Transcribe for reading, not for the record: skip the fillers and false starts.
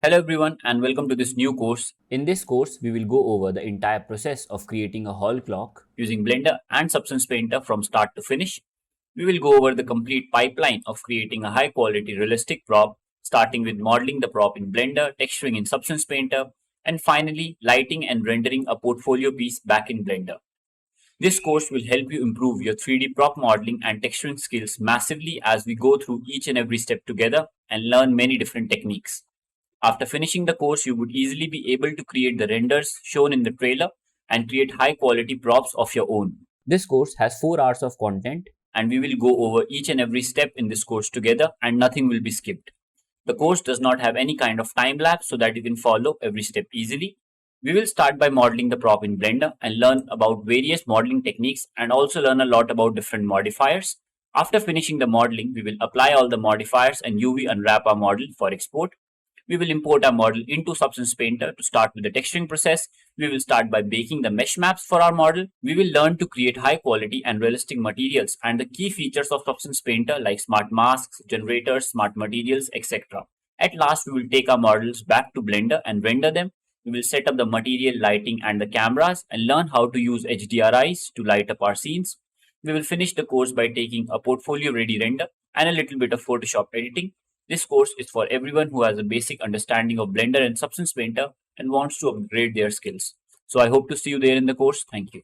Hello everyone and welcome to this new course. In this course, we will go over the entire process of creating a hall clock using Blender and Substance Painter from start to finish. We will go over the complete pipeline of creating a high quality realistic prop, starting with modeling the prop in Blender, texturing in Substance Painter, and finally lighting and rendering a portfolio piece back in Blender. This course will help you improve your 3D prop modeling and texturing skills massively as we go through each and every step together and learn many different techniques. After finishing the course, you would easily be able to create the renders shown in the trailer and create high quality props of your own. This course has 4 hours of content and we will go over each and every step in this course together and nothing will be skipped. The course does not have any kind of time lapse so that you can follow every step easily. We will start by modeling the prop in Blender and learn about various modeling techniques and also learn a lot about different modifiers. After finishing the modeling, we will apply all the modifiers and UV unwrap our model for export. We will import our model into Substance Painter to start with the texturing process. We will start by baking the mesh maps for our model. We will learn to create high quality and realistic materials and the key features of Substance Painter like smart masks, generators, smart materials, etc. At last, we will take our models back to Blender and render them. We will set up the material, lighting, and the cameras and learn how to use HDRIs to light up our scenes. We will finish the course by taking a portfolio ready render and a little bit of Photoshop editing. This course is for everyone who has a basic understanding of Blender and Substance Painter and wants to upgrade their skills. So I hope to see you there in the course. Thank you.